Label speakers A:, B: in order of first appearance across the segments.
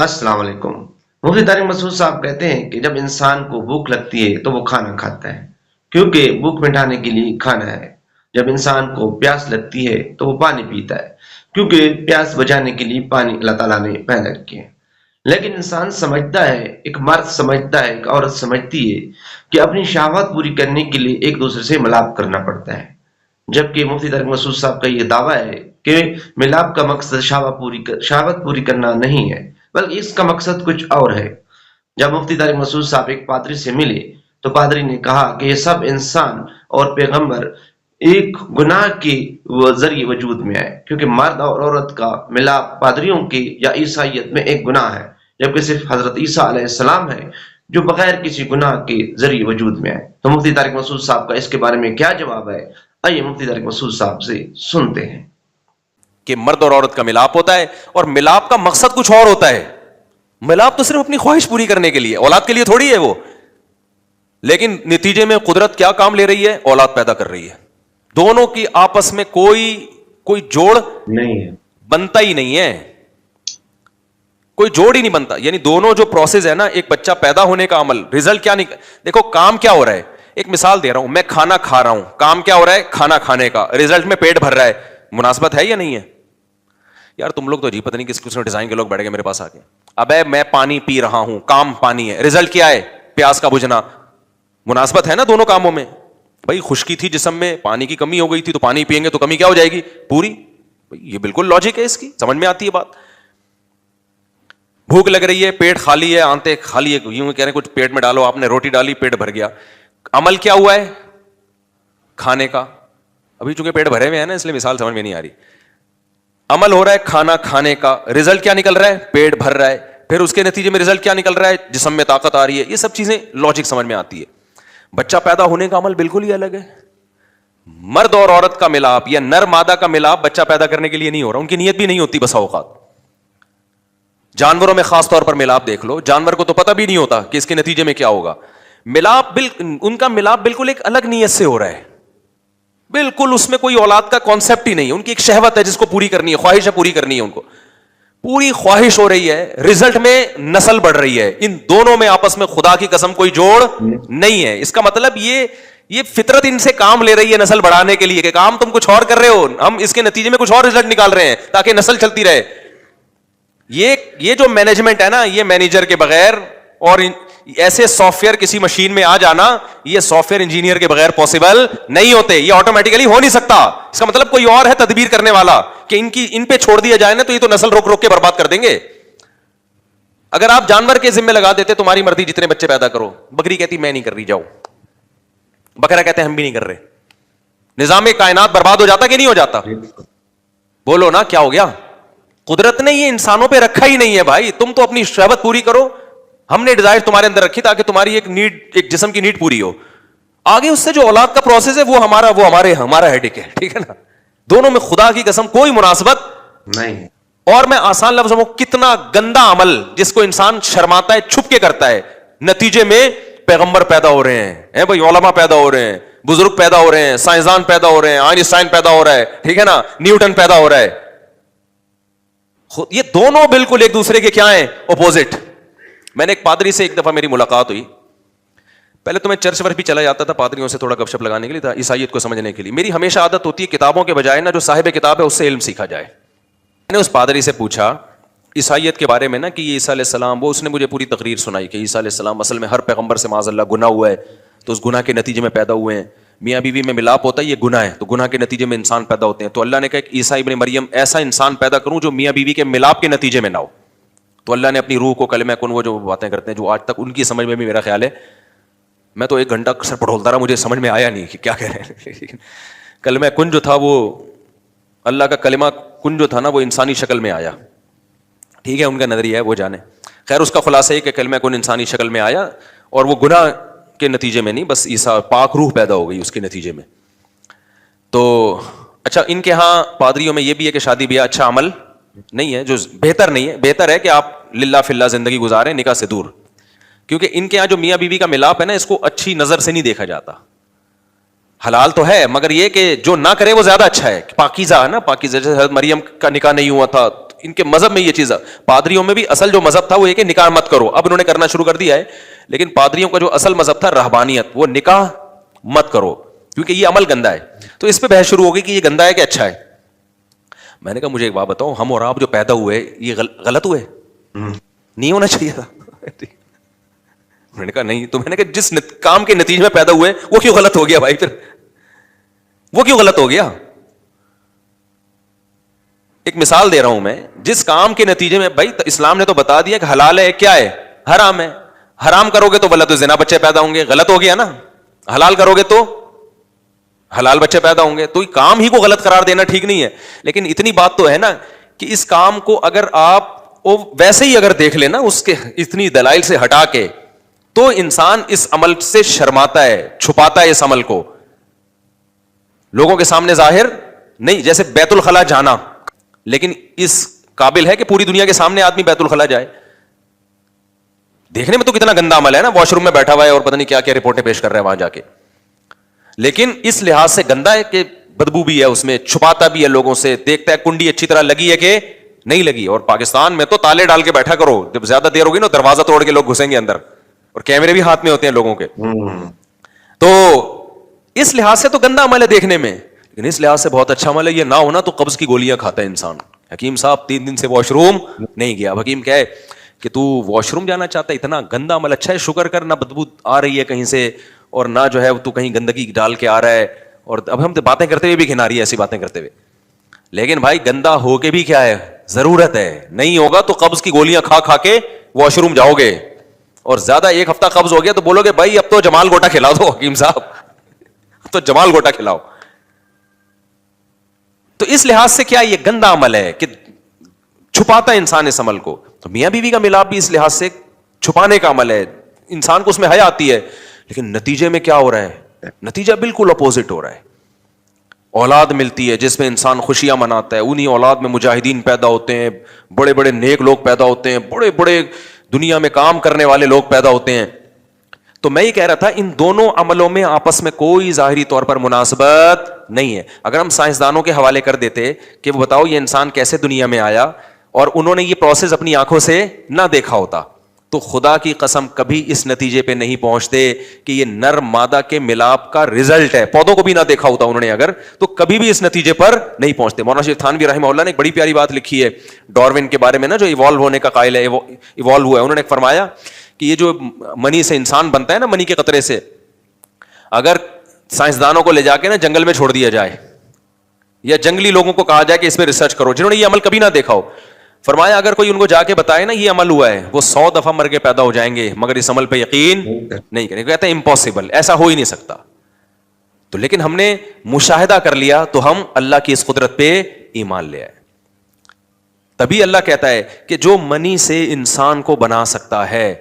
A: السلام علیکم۔ مفتی طارق مسعود صاحب کہتے ہیں کہ جب انسان کو بھوک لگتی ہے تو وہ کھانا کھاتا ہے، کیونکہ بھوک مٹانے کے لیے کھانا ہے۔ جب انسان کو پیاس لگتی ہے تو وہ پانی پیتا ہے، کیونکہ پیاس بجھانے کے لیے پانی اللہ تعالیٰ نے پیدا کیا ہے۔ لیکن انسان سمجھتا ہے، ایک مرد سمجھتا ہے، ایک عورت سمجھتی ہے کہ اپنی شہوات پوری کرنے کے لیے ایک دوسرے سے ملاپ کرنا پڑتا ہے، جبکہ مفتی طارق مسعود صاحب کا یہ دعویٰ ہے کہ ملاپ کا مقصد شہوت پوری کرنا نہیں ہے، بلکہ اس کا مقصد کچھ اور ہے۔ جب مفتی طارق مسعود صاحب ایک پادری سے ملے تو پادری نے کہا کہ یہ سب انسان اور پیغمبر ایک گناہ کے ذریعے وجود میں آئے، کیونکہ مرد اور عورت کا ملاپ پادریوں کے یا عیسائیت میں ایک گناہ ہے، جبکہ صرف حضرت عیسیٰ علیہ السلام ہے جو بغیر کسی گناہ کے ذریعے وجود میں آئے۔ تو مفتی طارق مسعود صاحب کا اس کے بارے میں کیا جواب ہے؟ آئیے مفتی طارق مسعود صاحب سے سنتے ہیں۔
B: کہ مرد اور عورت کا ملاپ ہوتا ہے اور ملاپ کا مقصد کچھ اور ہوتا ہے۔ ملاپ تو صرف اپنی خواہش پوری کرنے کے لیے، اولاد کے لیے تھوڑی ہے وہ، لیکن نتیجے میں قدرت کیا کام لے رہی ہے؟ اولاد پیدا کر رہی ہے۔ دونوں کی آپس میں کوئی جوڑ
A: نہیں ہے،
B: بنتا ہی نہیں ہے، کوئی جوڑ ہی نہیں بنتا۔ یعنی دونوں جو پروسیس ہے نا، ایک بچہ پیدا ہونے کا عمل، ریزلٹ کیا دیکھو کام کیا ہو رہا ہے۔ ایک مثال دے رہا ہوں، میں کھانا کھا رہا ہوں، کام کیا ہو رہا ہے؟ کھانا کھانے کا، ریزلٹ میں پیٹ بھر رہا ہے۔ مناسبت ہے یا نہیں ہے؟ یار تم لوگ تو عجیب، پتہ نہیں کس قسم ڈیزائن کے لوگ بیٹھ گئے میرے پاس آ کے۔ ابے میں پانی پی رہا ہوں، کام پانی ہے، ریزلٹ کیا ہے؟ پیاس کا بجھنا۔ مناسبت ہے نا دونوں کاموں میں؟ بھائی خشکی تھی جسم میں، پانی کی کمی ہو گئی تھی، تو پانی پیئیں گے تو کمی کیا ہو جائے گی؟ پوری۔ یہ بالکل لاجک ہے، اس کی سمجھ میں آتی ہے بات۔ بھوک لگ رہی ہے، پیٹ خالی ہے، آنتے خالی ہے، یوں کہہ رہے ہیں کچھ پیٹ میں ڈالو، آپ نے روٹی ڈالی، پیٹ بھر گیا۔ عمل کیا ہوا ہے؟ کھانے کا۔ ابھی چونکہ پیٹ بھرے ہوئے ہیں نا، اس لیے مثال سمجھ میں نہیں آ رہی۔ عمل ہو رہا ہے کھانا کھانے کا، رزلٹ کیا نکل رہا ہے؟ پیٹ بھر رہا ہے۔ پھر اس کے نتیجے میں رزلٹ کیا نکل رہا ہے؟ جسم میں طاقت آ رہی ہے۔ یہ سب چیزیں لاجک سمجھ میں آتی ہے۔ بچہ پیدا ہونے کا عمل بالکل ہی الگ ہے۔ مرد اور عورت کا ملاپ یا نر مادہ کا ملاپ بچہ پیدا کرنے کے لیے نہیں ہو رہا، ان کی نیت بھی نہیں ہوتی بسا اوقات۔ جانوروں میں خاص طور پر ملاپ دیکھ لو، جانور کو تو پتہ بھی نہیں ہوتا کہ اس کے نتیجے میں کیا ہوگا۔ ملاپ ان کا ملاپ بالکل ایک الگ نیت سے ہو رہا ہے، بالکل اس میں کوئی اولاد کا کانسیپٹ ہی نہیں۔ ان کی ایک شہوت ہے جس کو پوری کرنی ہے، خواہش ہے پوری کرنی ہے، ان کو پوری خواہش ہو رہی ہے، رزلٹ میں نسل بڑھ رہی ہے۔ ان دونوں میں آپس میں خدا کی قسم کوئی جوڑ نہیں ہے۔ اس کا مطلب یہ فطرت ان سے کام لے رہی ہے نسل بڑھانے کے لیے، کہ کام تم کچھ اور کر رہے ہو، ہم اس کے نتیجے میں کچھ اور رزلٹ نکال رہے ہیں تاکہ نسل چلتی رہے۔ یہ جو مینجمنٹ ہے نا، یہ مینیجر کے بغیر اور ایسے سافٹ ویئر کسی مشین میں آ جانا، یہ سافٹ ویئر انجینئر کے بغیر پاسبل نہیں ہوتے، یہ آٹومیٹیکلی ہو نہیں سکتا۔ اس کا مطلب کوئی اور ہے تدبیر کرنے والا، کہ ان پہ چھوڑ دیا جائے نا تو یہ تو نسل روک روک کے برباد کر دیں گے۔ اگر آپ جانور کے ذمہ لگا دیتے تمہاری مرضی جتنے بچے پیدا کرو، بکری کہتی میں نہیں کر رہی، جاؤ۔ بکرا کہتے ہیں ہم بھی نہیں کر رہے، نظام کائنات برباد ہو جاتا کہ نہیں ہو جاتا؟ بولو نا کیا ہو گیا؟ قدرت نے یہ انسانوں پہ رکھا ہی نہیں ہے بھائی، تم تو اپنی شہوت پوری کرو، ہم نے ڈیزائر تمہارے اندر رکھی تاکہ تمہاری ایک جسم کی نیڈ پوری ہو۔ آگے اس سے جو اولاد کا پروسیس ہے وہ ہمارا ہیڈک ہے، ٹھیک ہے نا؟ دونوں میں خدا کی قسم کوئی مناسبت
A: نہیں۔
B: اور میں آسان لفظوں میں، کتنا گندا عمل جس کو انسان شرماتا ہے، چھپ کے کرتا ہے، نتیجے میں پیغمبر پیدا ہو رہے ہیں بھائی، علماء پیدا ہو رہے ہیں، بزرگ پیدا ہو رہے ہیں، سائنسدان پیدا ہو رہے ہیں، آئنسٹائن پیدا ہو رہا ہے، ٹھیک ہے نا، نیوٹن پیدا ہو رہا ہے۔ یہ دونوں بالکل ایک دوسرے کے کیا ہیں؟ اپوزٹ۔ میں نے ایک پادری سے ایک دفعہ میری ملاقات ہوئی، پہلے تو میں چرچ ور بھی چلا جاتا تھا پادریوں سے تھوڑا گپ شپ لگانے کے لیے، تھا عیسائیت کو سمجھنے کے لیے۔ میری ہمیشہ عادت ہوتی ہے کتابوں کے بجائے نا جو صاحب کتاب ہے اس سے علم سیکھا جائے۔ میں نے اس پادری سے پوچھا عیسائیت کے بارے میں نا، کہ یہ عیسیٰ علیہ السلام، وہ اس نے مجھے پوری تقریر سنائی کہ عیسیٰ علیہ السلام اصل میں ہر پیغمبر سے معاذ اللہ گناہ ہوا ہے، تو اس گناہ کے نتیجے میں پیدا ہوئے ہیں۔ میاں بیوی میں ملاپ ہوتا ہے، یہ گناہ ہے، تو گناہ کے نتیجے میں انسان پیدا ہوتے ہیں، تو اللہ نے کہا کہ عیسیٰ ابن مریم ایسا انسان پیدا کروں جو میاں بیوی کے ملاپ کے نتیجے میں نہ ہو۔ تو اللہ نے اپنی روح کو کلمہ کن، وہ جو باتیں کرتے ہیں جو آج تک ان کی سمجھ میں بھی میرا خیال ہے، میں تو 1 گھنٹہ سر پڑھولتا رہا، مجھے سمجھ میں آیا نہیں کہ کیا کہہ رہے ہیں۔ کلمہ کن جو تھا، وہ اللہ کا کلمہ کن جو تھا نا، وہ انسانی شکل میں آیا، ٹھیک ہے، ان کا نظریہ ہے وہ جانے۔ خیر اس کا خلاصہ یہ کہ کلمہ کن انسانی شکل میں آیا، اور وہ گناہ کے نتیجے میں نہیں، بس عیسیٰ پاک روح پیدا ہو گئی اس کے نتیجے میں۔ تو اچھا، ان کے ہاں پادریوں میں یہ بھی ہے کہ شادی بیاہ اچھا عمل نہیں ہے، جو بہتر نہیں ہے، بہتر ہے کہ آپ للہ فی اللہ زندگی گزاریں نکاح سے دور، کیونکہ ان کے ہاں جو میاں بیوی کا ملاپ ہے نا، اس کو اچھی نظر سے نہیں دیکھا جاتا۔ حلال تو ہے، مگر یہ کہ جو نہ کرے وہ زیادہ اچھا ہے، پاکیزہ ہے نا، پاکیزہ۔ جیسے حضرت مریم کا نکاح نہیں ہوا تھا، ان کے مذہب میں یہ چیز ہے. پادریوں میں بھی اصل جو مذہب تھا وہ یہ کہ نکاح مت کرو, اب انہوں نے کرنا شروع کر دیا ہے, لیکن پادریوں کا جو اصل مذہب تھا رہبانیت, وہ نکاح مت کرو کیونکہ یہ عمل گندا ہے. تو اس پہ بحث شروع ہو گئی کہ یہ گندا ہے کہ اچھا ہے. میں نے کہا مجھے ایک بات بتاؤ, ہم اور آپ جو پیدا ہوئے یہ غلط ہوئے؟ نہیں ہونا چاہیے تھا. میں نے کہا نہیں. تو میں نے کہا جس کام کے نتیجے میں پیدا ہوئے وہ کیوں غلط ہو گیا بھائی, پھر وہ کیوں غلط ہو گیا؟ ایک مثال دے رہا ہوں میں, جس کام کے نتیجے میں, بھائی اسلام نے تو بتا دیا کہ حلال ہے کیا ہے, حرام ہے. حرام کرو گے تو غلط زنا بچے پیدا ہوں گے, غلط ہو گیا نا. حلال کرو گے تو حلال بچے پیدا ہوں گے. تو کام ہی کو غلط قرار دینا ٹھیک نہیں ہے. لیکن اتنی بات تو ہے نا کہ اس کام کو اگر آپ ویسے ہی اگر دیکھ لینا اس کے اتنی دلائل سے ہٹا کے, تو انسان اس عمل سے شرماتا ہے, چھپاتا ہے اس عمل کو, لوگوں کے سامنے ظاہر نہیں. جیسے بیت الخلا جانا, لیکن اس قابل ہے کہ پوری دنیا کے سامنے آدمی بیت الخلا جائے؟ دیکھنے میں تو کتنا گندا عمل ہے نا, واش روم میں بیٹھا ہوا ہے اور پتہ نہیں کیا کیا رپورٹیں پیش کر رہا ہے وہاں جا کے. لیکن اس لحاظ سے گندا ہے کہ بدبو بھی ہے اس میں, چھپاتا بھی ہے لوگوں سے, دیکھتا ہے کنڈی اچھی طرح لگی ہے کہ نہیں لگی. اور پاکستان میں تو تالے ڈال کے بیٹھا کرو, جب زیادہ دیر ہوگی نا دروازہ توڑ کے لوگ گھسیں گے اندر, اور کیمرے بھی ہاتھ میں ہوتے ہیں لوگوں کے. تو اس لحاظ سے تو گندا عمل ہے دیکھنے میں, لیکن اس لحاظ سے بہت اچھا عمل ہے. یہ نہ ہونا تو قبض کی گولیاں کھاتا ہے انسان. حکیم صاحب 3 دن سے واش روم نہیں گیا. حکیم کہے کہ تو واش روم جانا چاہتا ہے, اتنا گندا عمل, اچھا ہے شکر کر, نہ بدبو آ رہی ہے کہیں سے, اور نہ جو ہے تو کہیں گندگی ڈال کے آ رہا ہے. اور اب ہم باتیں کرتے ہوئے بھی گھن آ رہی ہے ایسی باتیں کرتے ہوئے. لیکن بھائی گندا ہو کے بھی کیا ہے, ضرورت ہے. نہیں ہوگا تو قبض کی گولیاں کھا کھا کے واش روم جاؤ گے, اور زیادہ ایک ہفتہ قبض ہو گیا تو بولو گے بھائی اب تو جمال گوٹا کھلاؤ دو حکیم صاحب, اب تو جمال گوٹا کھلاؤ. تو اس لحاظ سے کیا یہ گندا عمل ہے کہ چھپاتا ہے انسان اس عمل کو. تو میاں بیوی کا ملاپ بھی اس لحاظ سے چھپانے کا عمل ہے, انسان کو اس میں حیا آتی ہے. لیکن نتیجے میں کیا ہو رہا ہے, نتیجہ بالکل اپوزٹ ہو رہا ہے. اولاد ملتی ہے جس میں انسان خوشیاں مناتا ہے, انہی اولاد میں مجاہدین پیدا ہوتے ہیں, بڑے بڑے نیک لوگ پیدا ہوتے ہیں, بڑے بڑے دنیا میں کام کرنے والے لوگ پیدا ہوتے ہیں. تو میں یہ کہہ رہا تھا ان دونوں عملوں میں آپس میں کوئی ظاہری طور پر مناسبت نہیں ہے. اگر ہم سائنسدانوں کے حوالے کر دیتے کہ وہ بتاؤ یہ انسان کیسے دنیا میں آیا, اور انہوں نے یہ پروسیس اپنی آنکھوں سے نہ دیکھا ہوتا, تو خدا کی قسم کبھی اس نتیجے پہ نہیں پہنچتے کہ یہ نر مادہ کے ملاپ کا رزلٹ ہے. پودوں کو بھی نہ دیکھا ہوتا انہوں نے اگر, تو کبھی بھی اس نتیجے پر نہیں پہنچتے. مولانا شیخ تھانوی رحمہ اللہ نے ایک بڑی پیاری بات لکھی ہے ڈاروین کے بارے میں نا, جو ایوالو ہونے کا قائل ہے, ایوالو ہوا ہے. انہوں نے فرمایا کہ یہ جو منی سے انسان بنتا ہے نا, منی کے قطرے سے, اگر سائنسدانوں کو لے جا کے نا جنگل میں چھوڑ دیا جائے, یا جنگلی لوگوں کو کہا جائے کہ اس پہ ریسرچ کرو, جنہوں نے یہ عمل کبھی نہ دیکھا ہو, فرمایا اگر کوئی ان کو جا کے بتائے نا یہ عمل ہوا ہے, وہ 100 دفعہ مر کے پیدا ہو جائیں گے مگر اس عمل پہ یقین نہیں کریں گے. کہتے ہیں امپاسبل, ایسا ہو ہی نہیں سکتا. تو لیکن ہم نے مشاہدہ کر لیا تو ہم اللہ کی اس قدرت پہ ایمان لے آئے. تبھی اللہ کہتا ہے کہ جو منی سے انسان کو بنا سکتا ہے,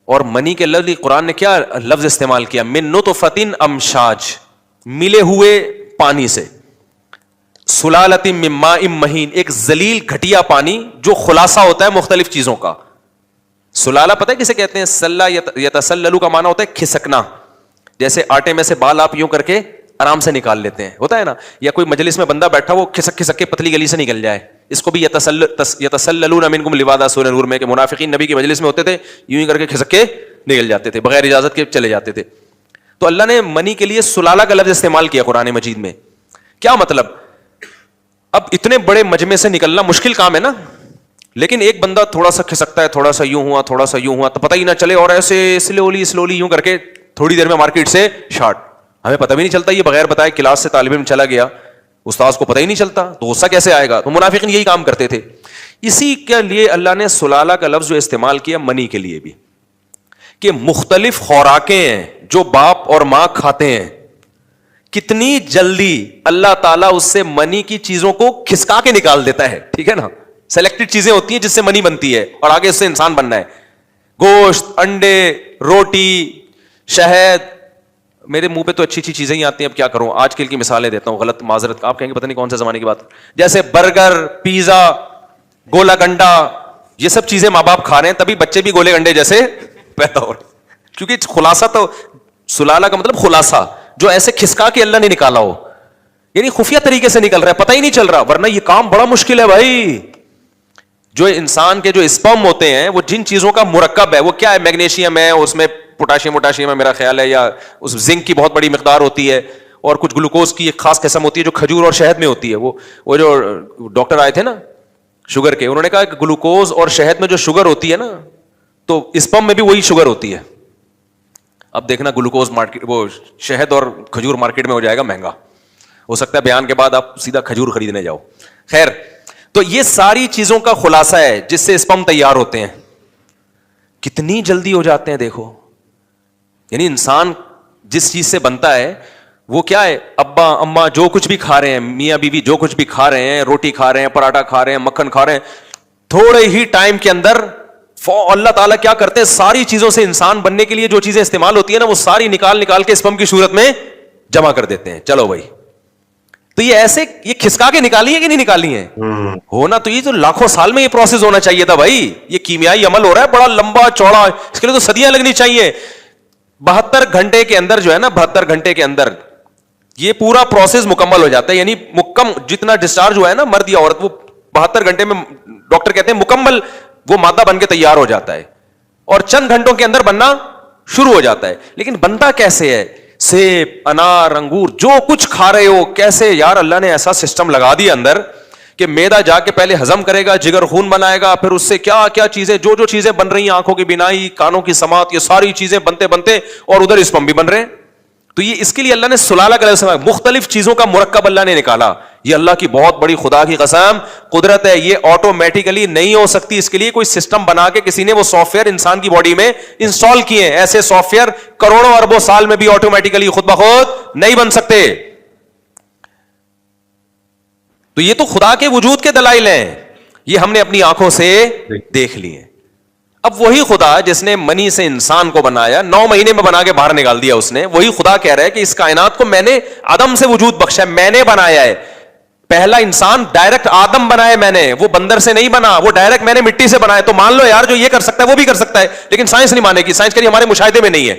B: اور منی کے لفظ قرآن نے کیا لفظ استعمال کیا, من نطفۃ امشاج, ملے ہوئے پانی سے, سلالۃ من ماء مہین, ایک ذلیل گھٹیا پانی جو خلاصہ ہوتا ہے مختلف چیزوں کا. سلالہ پتہ ہے کسے کہتے ہیں؟ سلا یتسللو کا معنی ہوتا ہے کھسکنا, جیسے آٹے میں سے بال آپ یوں کر کے آرام سے نکال لیتے ہیں, ہوتا ہے نا, یا کوئی مجلس میں بندہ بیٹھا وہ کھسک کھسک کے پتلی گلی سے نکل جائے, اس کو بھی یتسللون منکم لواذا, سورہ نور میں, کہ منافقین نبی کی مجلس میں ہوتے تھے یوں ہی کر کے کھسک کے نکل جاتے تھے, بغیر اجازت کے چلے جاتے تھے. تو اللہ نے منی کے لیے سلالہ کا لفظ استعمال کیا قرآن مجید میں. کیا مطلب؟ اب اتنے بڑے مجمع سے نکلنا مشکل کام ہے نا, لیکن ایک بندہ تھوڑا سا کھسکتا ہے, تھوڑا سا یوں ہوا, تھوڑا سا یوں ہوا, تو پتہ ہی نہ چلے, اور ایسے سلولی یوں کر کے تھوڑی دیر میں مارکیٹ سے شارٹ, ہمیں پتہ بھی نہیں چلتا, یہ بغیر بتائے کلاس سے طالب علم چلا گیا, استاذ کو پتہ ہی نہیں چلتا, تو غصہ کیسے آئے گا؟ تو منافقین یہی کام کرتے تھے. اسی کے لیے اللہ نے سلالہ کا لفظ جو استعمال کیا منی کے لیے بھی, کہ مختلف خوراکیں ہیں جو باپ اور ماں کھاتے ہیں, کتنی جلدی اللہ تعالیٰ اس سے منی کی چیزوں کو کھسکا کے نکال دیتا ہے. ٹھیک ہے نا, سلیکٹڈ چیزیں ہوتی ہیں جس سے منی بنتی ہے, اور آگے اس سے انسان بننا ہے. گوشت, انڈے, روٹی, شہد, میرے منہ پہ تو اچھی اچھی چیزیں ہی آتی ہیں, اب کیا کروں, آج کل کی مثالیں دیتا ہوں, غلط معذرت, آپ کہیں گے پتہ نہیں کون سے زمانے کی بات, جیسے برگر, پیزا, گولا گنڈا, یہ سب چیزیں ماں باپ کھا رہے ہیں, تبھی بچے بھی گولے گنڈے جیسے پیدا ہو رہے ہیں, کیونکہ خلاصہ تو سلالہ کا مطلب خلاصہ, جو ایسے کھسکا کے اللہ نے نکالا ہو, یعنی خفیہ طریقے سے نکل رہا ہے, پتہ ہی نہیں چل رہا. ورنہ یہ کام بڑا مشکل ہے بھائی, جو انسان کے جو اسپرم ہوتے ہیں وہ جن چیزوں کا مرکب ہے, وہ کیا ہے, میگنیشیم ہے, اس میں پوٹاشیم ہے میرا خیال ہے, یا اس زنک کی بہت بڑی مقدار ہوتی ہے, اور کچھ گلوکوز کی ایک خاص قسم ہوتی ہے جو کھجور اور شہد میں ہوتی ہے. وہ جو ڈاکٹر آئے تھے نا شوگر کے, انہوں نے کہا کہ گلوکوز اور شہد میں جو شوگر ہوتی ہے نا, تو اسپرم میں بھی وہی شوگر ہوتی ہے. اب دیکھنا گلوکوز مارکیٹ, وہ شہد اور کھجور مارکیٹ میں ہو جائے گا مہنگا, ہو سکتا ہے بیان کے بعد آپ سیدھا کھجور خریدنے جاؤ. خیر, تو یہ ساری چیزوں کا خلاصہ ہے جس سے اسپرم تیار ہوتے ہیں. کتنی جلدی ہو جاتے ہیں دیکھو. یعنی انسان جس چیز سے بنتا ہے وہ کیا ہے, ابا اما جو کچھ بھی کھا رہے ہیں, میاں بیوی جو کچھ بھی کھا رہے ہیں, روٹی کھا رہے ہیں, پراٹھا کھا رہے ہیں, مکھن کھا رہے ہیں, تھوڑے ہی ٹائم کے اندر اللہ تعالیٰ کیا کرتے ہیں, ساری چیزوں سے انسان بننے کے لیے جو چیزیں استعمال ہوتی ہیں نا, وہ ساری نکال کے اسپرم کی صورت میں جمع کر دیتے ہیں. چلو بھائی, تو یہ ایسے یہ کھسکا کے نکالی ہے کہ نہیں نکالی ہے؟ ہونا تو یہ تو لاکھوں سال میں یہ پروسیس ہونا چاہیے تھا بھائی. یہ کیمیائی عمل ہو رہا ہے بڑا لمبا چوڑا, اس کے لیے تو صدیاں لگنی چاہیے. 72 گھنٹے کے اندر جو ہے نا, 72 گھنٹے کے اندر یہ پورا پروسیس مکمل ہو جاتا ہے. یعنی جتنا ڈسچارج ہوا ہے نا مرد یا عورت, وہ 72 گھنٹے میں ڈاکٹر کہتے ہیں مکمل وہ مادہ بن کے تیار ہو جاتا ہے, اور چند گھنٹوں کے اندر بننا شروع ہو جاتا ہے. لیکن بنتا کیسے ہے؟ سیب, انار, انگور, جو کچھ کھا رہے ہو, کیسے یار اللہ نے ایسا سسٹم لگا دیا اندر کہ میدا جا کے پہلے ہضم کرے گا, جگر خون بنائے گا, پھر اس سے کیا کیا چیزیں, جو چیزیں بن رہی ہیں, آنکھوں کی بینائی, کانوں کی سماعت, یہ ساری چیزیں بنتے بنتے اور ادھر اسپرم بھی بن رہے ہیں. تو یہ اس کے لیے اللہ نے سلالہ کا مختلف چیزوں کا مرکب اللہ نے نکالا. یہ اللہ کی بہت بڑی خدا کی قسم قدرت ہے. یہ آٹومیٹیکلی نہیں ہو سکتی, اس کے لیے کوئی سسٹم بنا کے کسی نے وہ سافٹ ویئر انسان کی باڈی میں انسٹال کیے ہیں. ایسے سافٹ ویئر کروڑوں اربوں سال میں بھی آٹومیٹیکلی خود بخود نہیں بن سکتے. تو یہ تو خدا کے وجود کے دلائل ہیں, یہ ہم نے اپنی آنکھوں سے دیکھ لیے. اب وہی خدا جس نے منی سے انسان کو بنایا, 9 مہینے میں بنا کے باہر نکال دیا اس نے, وہی خدا کہہ رہا ہے کہ اس کائنات کو میں نے عدم سے وجود بخشا ہے, میں نے بنایا ہے. پہلا انسان ڈائریکٹ آدم بنایا میں نے, وہ بندر سے نہیں بنا, وہ ڈائریکٹ میں نے مٹی سے بنایا. تو مان لو یار جو یہ کر سکتا ہے وہ بھی کر سکتا ہے, لیکن سائنس نہیں مانے گی. سائنس کے لیے ہمارے مشاہدے میں نہیں ہے.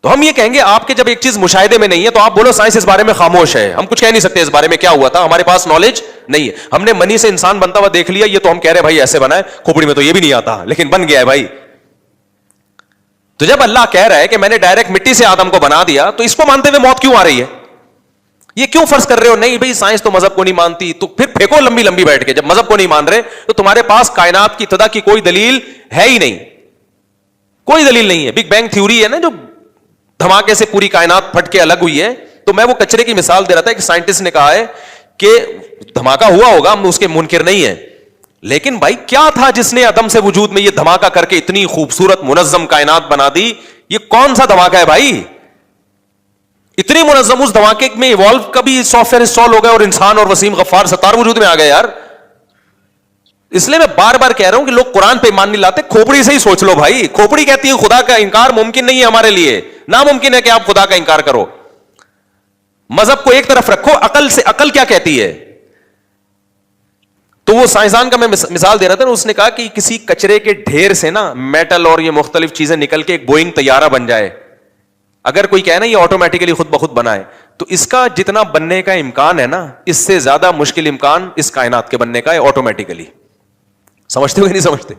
B: تو ہم یہ کہیں گے آپ کے جب ایک چیز مشاہدے میں نہیں ہے تو آپ بولو سائنس اس بارے میں خاموش ہے, ہم کچھ کہہ نہیں سکتے اس بارے میں کیا ہوا تھا, ہمارے پاس نالج نہیں ہے. ہم نے منی سے انسان بنتا ہوا دیکھ لیا, یہ تو ہم کہہ رہے بھائی ایسے بنا ہے, کھوپڑی میں تو یہ بھی نہیں آتا لیکن بن گیا ہے بھائی. تو جب اللہ کہہ رہا ہے کہ میں نے ڈائریکٹ مٹی سے آدم کو بنا دیا, تو اس کو مانتے ہوئے موت کیوں آ رہی ہے؟ یہ کیوں فرض کر رہے ہو نہیں بھائی سائنس تو مذہب کو نہیں مانتی, تو پھر پھینکو لمبی لمبی بیٹھ کے. جب مذہب کو نہیں مان رہے تو تمہارے پاس کائنات کی ابتدا کی کوئی دلیل ہے ہی نہیں, کوئی دلیل نہیں ہے. بگ بینگ تھیوری ہے نا جو دھماکے سے پوری کائنات پھٹ کے الگ ہوئی ہے, تو میں وہ کچرے کی مثال دے رہا تھا. ایک سائنٹسٹ نے کہا ہے کہ دھماکہ ہوا ہوگا, ہم اس کے منکر نہیں ہیں, لیکن بھائی کیا تھا جس نے عدم سے وجود میں یہ دھماکہ کر کے اتنی خوبصورت منظم کائنات بنا دی؟ یہ کون سا دھماکہ ہے بھائی؟ اتنی منظم, اس دھماکے میں ایوالو کا بھی سافٹ ویئر انسٹال ہو گیا اور انسان اور وسیم غفار ستار وجود میں آ گئے یار. اس لیے میں بار بار کہہ رہا ہوں کہ لوگ قرآن پہ ایمان نہیں لاتے, کھوپڑی سے ہی سوچ لو بھائی. کھوپڑی کہتی ہے خدا کا انکار ممکن نہیں ہے ہمارے لیے, ناممکن ہے کہ آپ خدا کا انکار کرو. مذہب کو ایک طرف رکھو, عقل سے, عقل کیا کہتی ہے؟ تو وہ سائنسدان کا میں مثال دے رہا تھا, اس نے کہا کہ کسی کچرے کے ڈھیر سے نا میٹل اور یہ مختلف چیزیں نکل کے ایک بوئنگ طیارہ بن جائے. اگر کوئی کہے نا یہ آٹومیٹیکلی خود بخود بنا ہے, تو اس کا جتنا بننے کا امکان ہے نا, اس سے زیادہ مشکل امکان اس کائنات کے بننے کا ہے آٹومیٹیکلی. سمجھتے ہو کہ نہیں سمجھتے؟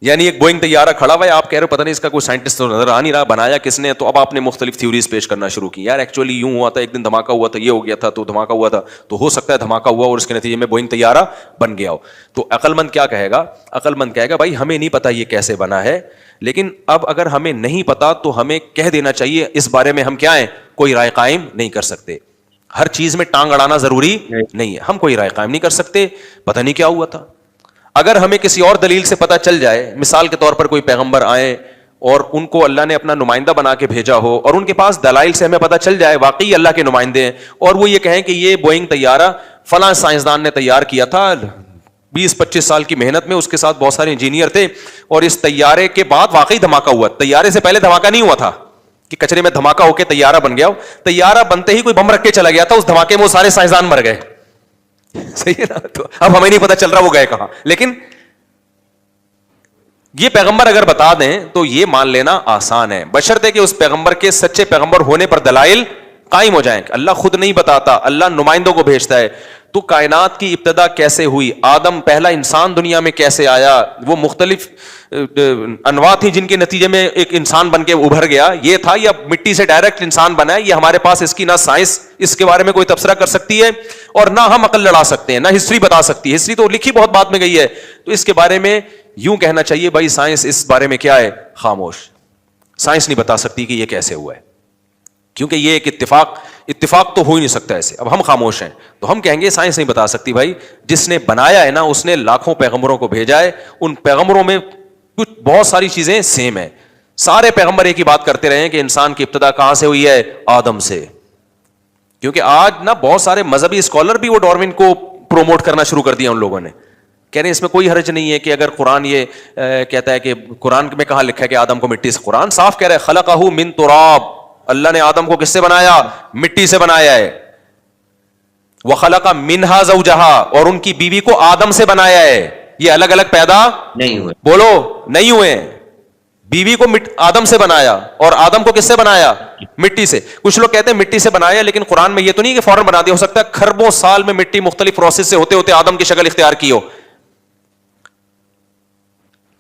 B: یعنی ایک بوئنگ طیارہ کھڑا ہوا ہے, آپ کہہ رہے ہو پتہ نہیں اس کا کوئی سائنٹسٹ تو نظر آ نہیں رہا, بنایا کس نے؟ تو اب آپ نے مختلف تھیوریز پیش کرنا شروع کی. یار ایکچولی یوں ہوا تھا, ایک دن دھماکہ ہوا تھا, یہ ہو گیا تھا, تو دھماکہ ہوا تھا, تو ہو سکتا ہے دھماکہ ہوا اور اس کے نتیجے میں بوئنگ طیارہ بن گیا ہو. تو عقل مند کیا کہے گا؟ عقل مند کہے گا بھائی ہمیں نہیں پتا یہ کیسے بنا ہے, لیکن اب اگر ہمیں نہیں پتا تو ہمیں کہہ دینا چاہیے اس بارے میں ہم کیا ہیں, کوئی رائے قائم نہیں کر سکتے. ہر چیز میں ٹانگ اڑانا ضروری نہیں ہے, ہم کوئی رائے قائم نہیں کر سکتے, پتہ نہیں کیا ہوا تھا. اگر ہمیں کسی اور دلیل سے پتہ چل جائے, مثال کے طور پر کوئی پیغمبر آئے اور ان کو اللہ نے اپنا نمائندہ بنا کے بھیجا ہو, اور ان کے پاس دلائل سے ہمیں پتہ چل جائے واقعی اللہ کے نمائندے ہیں, اور وہ یہ کہیں کہ یہ بوئنگ طیارہ فلاں سائنسدان نے تیار کیا تھا 20-25 سال کی محنت میں, اس کے ساتھ بہت سارے انجینئر تھے, اور اس طیارے کے بعد واقعی دھماکہ ہوا. طیارے سے پہلے دھماکہ نہیں ہوا تھا کہ کچرے میں دھماکہ ہو کے طیارہ بن گیا ہو. طیارہ بنتے ہی کوئی بم رکھ کے چلا گیا تھا, اس دھماکے میں وہ سارے سائنسدان مر گئے. صحیح ہے نا؟ تو اب ہمیں نہیں پتہ چل رہا وہ گئے کہاں, لیکن یہ پیغمبر اگر بتا دیں تو یہ مان لینا آسان ہے, بشرطے کہ اس پیغمبر کے سچے پیغمبر ہونے پر دلائل قائم ہو جائیں. اللہ خود نہیں بتاتا, اللہ نمائندوں کو بھیجتا ہے. تو کائنات کی ابتدا کیسے ہوئی, آدم پہلا انسان دنیا میں کیسے آیا, وہ مختلف انواع تھی جن کے نتیجے میں ایک انسان بن کے ابھر گیا, یہ تھا یا مٹی سے ڈائریکٹ انسان بنا ہے, یہ ہمارے پاس اس کی نہ سائنس اس کے بارے میں کوئی تبصرہ کر سکتی ہے اور نہ ہم عقل لڑا سکتے ہیں, نہ ہسٹری بتا سکتی ہے. ہسٹری تو لکھی بہت بعد میں گئی ہے, تو اس کے بارے میں یوں کہنا چاہیے بھائی سائنس اس بارے میں کیا ہے, خاموش. سائنس نہیں بتا سکتی کہ یہ کیسے ہوا ہے, کیونکہ یہ ایک اتفاق تو ہو ہی نہیں سکتا ایسے. اب ہم خاموش ہیں تو ہم کہیں گے سائنس نہیں بتا سکتی. بھائی جس نے بنایا ہے نا, اس نے لاکھوں پیغمبروں کو بھیجا ہے, ان پیغمبروں میں کچھ بہت ساری چیزیں سیم ہیں. سارے پیغمبر ایک ہی بات کرتے رہے ہیں کہ انسان کی ابتدا کہاں سے ہوئی ہے, آدم سے. کیونکہ آج نا بہت سارے مذہبی اسکالر بھی وہ ڈارون کو پروموٹ کرنا شروع کر دیا ان لوگوں نے, کہہ رہے ہیں اس میں کوئی حرج نہیں ہے کہ اگر قرآن یہ کہتا ہے کہ قرآن میں کہاں لکھا ہے کہ آدم کو مٹی سے, قرآن صاف کہہ رہا ہے خلقہ من تراب, اللہ نے آدم کو کس سے بنایا, مٹی سے بنایا ہے. وخلق منہا زوجہا, اور ان کی بیوی کو آدم سے بنایا ہے. یہ الگ الگ پیدا
A: نہیں ہوئے,
B: بولو نہیں ہوئے. بیوی کو آدم سے بنایا اور آدم کو کس سے بنایا, مٹی سے. کچھ لوگ کہتے ہیں مٹی سے بنایا, لیکن قرآن میں یہ تو نہیں کہ فوراً بنا دیا, ہو سکتا ہے کھربوں سال میں مٹی مختلف پروسیس سے ہوتے ہوتے آدم کی شکل اختیار کی ہو.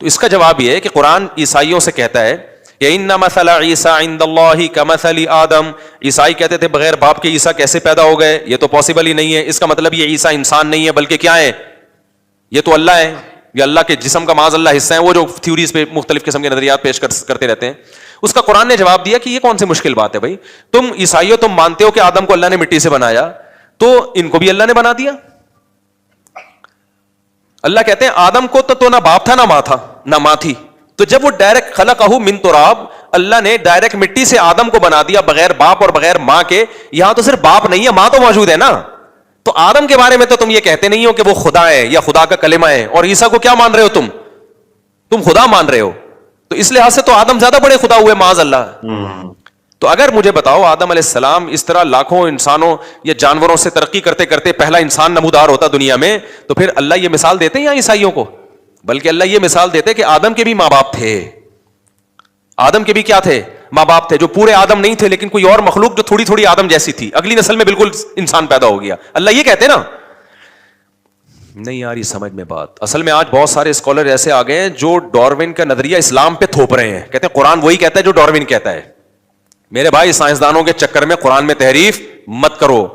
B: تو اس کا جواب یہ ہے کہ قرآن عیسائیوں سے کہتا ہے کہ ان مثل عیسیٰ عند اللہ کمثل آدم. عیسائی کہتے تھے بغیر باپ کے عیسیٰ کیسے پیدا ہو گئے, یہ تو پاسبل ہی نہیں ہے. اس کا مطلب یہ عیسیٰ انسان نہیں ہے بلکہ کیا ہے, یہ تو اللہ ہے, یہ اللہ کے جسم کا معاذ اللہ حصہ ہے. وہ جو تھیوریز پہ مختلف قسم کے نظریات پیش کرتے رہتے ہیں. اس کا قرآن نے جواب دیا کہ یہ کون سی مشکل بات ہے بھائی, تم عیسائیوں تم مانتے ہو کہ آدم کو اللہ نے مٹی سے بنایا, تو ان کو بھی اللہ نے بنا دیا. اللہ کہتے ہیں آدم کو تو نہ باپ تھا نہ ماں تھا, نہ ماں تھی. تو جب وہ ڈائریکٹ خلقہ من تراب, اللہ نے ڈائریکٹ مٹی سے آدم کو بنا دیا بغیر باپ اور بغیر ماں کے. یہاں تو صرف باپ نہیں ہے, ماں تو موجود ہے نا. تو آدم کے بارے میں تو تم یہ کہتے نہیں ہو کہ وہ خدا ہے یا خدا کا کلمہ ہے, اور عیسیٰ کو کیا مان رہے ہو تم خدا مان رہے ہو. تو اس لحاظ سے تو آدم زیادہ بڑے خدا ہوئے معاذ اللہ. تو اگر مجھے بتاؤ آدم علیہ السلام اس طرح لاکھوں انسانوں یا جانوروں سے ترقی کرتے کرتے پہلا انسان نمودار ہوتا دنیا میں, تو پھر اللہ یہ مثال دیتے ہیں یا عیسائیوں کو, بلکہ اللہ یہ مثال دیتے کہ آدم کے بھی ماں باپ تھے. آدم کے بھی کیا تھے, ماں باپ تھے, جو پورے آدم نہیں تھے لیکن کوئی اور مخلوق جو تھوڑی تھوڑی آدم جیسی تھی, اگلی نسل میں بالکل انسان پیدا ہو گیا. اللہ یہ کہتے نا, نہیں آ رہی سمجھ میں بات. اصل میں آج بہت سارے اسکالر ایسے آ گئے ہیں جو ڈارون کا نظریہ اسلام پہ تھوپ رہے ہیں, کہتے ہیں قرآن وہی کہتا ہے جو ڈارون کہتا ہے. میرے بھائی سائنسدانوں کے چکر میں قرآن میں تحریف مت کرو,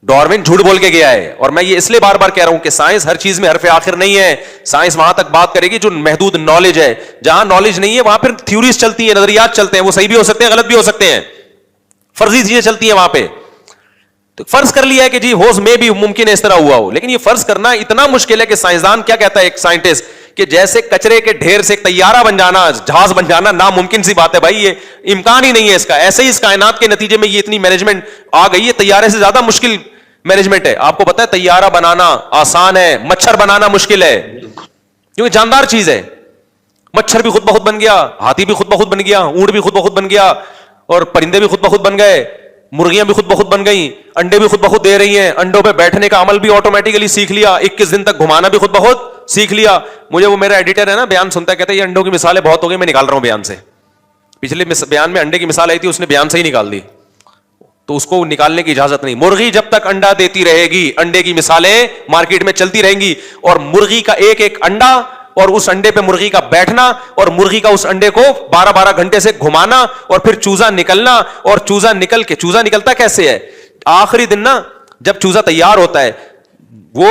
B: ڈارون جھوٹ بول کے گیا ہے. اور میں یہ اس لیے بار بار کہہ رہا ہوں کہ سائنس ہر چیز میں حرف آخر نہیں ہے. سائنس وہاں تک بات کرے گی جو محدود نالج ہے, جہاں نالج نہیں ہے وہاں پھر تھیوریز چلتی ہیں, نظریات چلتے ہیں, وہ صحیح بھی ہو سکتے ہیں غلط بھی ہو سکتے ہیں, فرضی چیزیں چلتی ہیں وہاں پہ. تو فرض کر لیا ہے کہ جی ہوز میں بھی ممکن ہے اس طرح ہوا ہو, لیکن یہ فرض کرنا اتنا مشکل ہے کہ سائنسدان کیا کہتا ہے ایک سائنٹسٹ, کہ جیسے کچرے کے ڈھیر سے ایک طیارہ بن جانا, جہاز بن جانا ناممکن سی بات ہے بھائی, یہ امکان ہی نہیں ہے اس کا. ایسے ہی اس کائنات کے نتیجے میں یہ اتنی مینجمنٹ آ گئی ہے, طیارے سے زیادہ مشکل مینجمنٹ ہے. آپ کو پتا ہے طیارہ بنانا آسان ہے, مچھر بنانا مشکل ہے, کیونکہ جاندار چیز ہے. مچھر بھی خود بخود بن گیا, ہاتھی بھی خود بخود بن گیا, اونٹ بھی خود بخود بن گیا, اور پرندے بھی خود بخود بن گئے, مرغیاں بھی خود بخود بن گئیں, انڈے بھی خود بخود دے رہی ہیں, انڈوں پہ بیٹھنے کا عمل بھی آٹومیٹکلی سیکھ لیا, 21 دن تک گھمانا بھی خود بخود سیکھ لیا. مجھے وہ میرا ایڈیٹر ہے نا بیان سنتا ہے, کہتا ہے یہ انڈوں کی مثالیں بہت ہو گئی, میں نکال رہا ہوں بیان سے. پچھلے بیان میں انڈے کی مثال آئی تھی, اس نے بیان سے ہی نکال دی, تو اس کو نکالنے کی اجازت نہیں. مرغی جب تک انڈا دیتی رہے گی, انڈے کی مثالیں مارکیٹ میں چلتی رہیں گی, اور مرغی کا ایک ایک انڈا, اور اس انڈے پہ مرغی کا بیٹھنا, اور مرغی کا اس انڈے کو 12-12 گھنٹے سے گھمانا, اور پھر چوزا نکلنا, اور چوزا نکل کے, چوزا نکلتا کیسے ہے, آخری دن نا جب چوزا تیار ہوتا ہے, وہ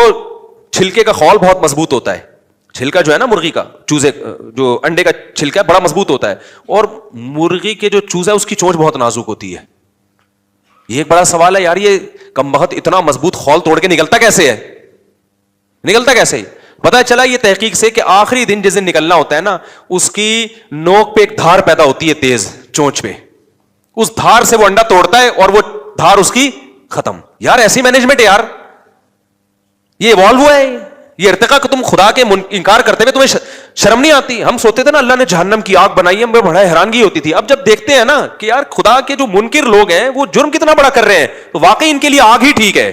B: چھلکے کا خول بہت مضبوط ہوتا ہے, چھلکا جو ہے نا مرغی کا, چوزے جو انڈے کا چھلکا ہے بڑا مضبوط ہوتا ہے, اور مرغی کے جو چوزا ہے اس کی چونچ بہت نازک ہوتی ہے. یہ ایک بڑا سوال ہے یار, یہ کمبخت اتنا مضبوط خول توڑ کے نکلتا کیسے ہے, نکلتا کیسے؟ پتا چلا یہ تحقیق سے کہ آخری دن جس دن نکلنا ہوتا ہے نا, اس کی نوک پہ ایک دھار پیدا ہوتی ہے تیز چونچ پہ, اس دھار سے وہ انڈا توڑتا ہے اور وہ دھار اس کی ختم. یار ایسی مینجمنٹ ہے یار, یہ ایوالو ہوا ہے, یہ ارتقا کہ تم خدا کے انکار کرتے ہوئے تمہیں شرم نہیں آتی. ہم سوچتے تھے نا اللہ نے جہنم کی آگ بنائی ہے, ہمیں بڑا حیرانگی ہوتی تھی. اب جب دیکھتے ہیں نا کہ یار خدا کے جو منکر لوگ ہیں وہ جرم کتنا بڑا کر رہے ہیں, تو واقعی ان کے لیے آگ ہی ٹھیک ہے.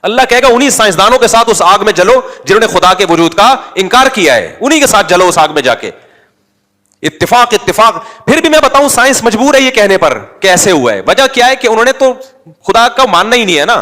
B: اللہ کہے گا انہی سائنسدانوں کے ساتھ اس آگ میں جلو جنہوں نے خدا کے وجود کا انکار کیا ہے, انہی کے ساتھ جلو اس آگ میں جا کے. اتفاق اتفاق. پھر بھی میں بتاؤں سائنس مجبور ہے یہ کہنے پر کیسے ہوا ہے. وجہ کیا ہے کہ انہوں نے تو خدا کا ماننا ہی نہیں ہے نا.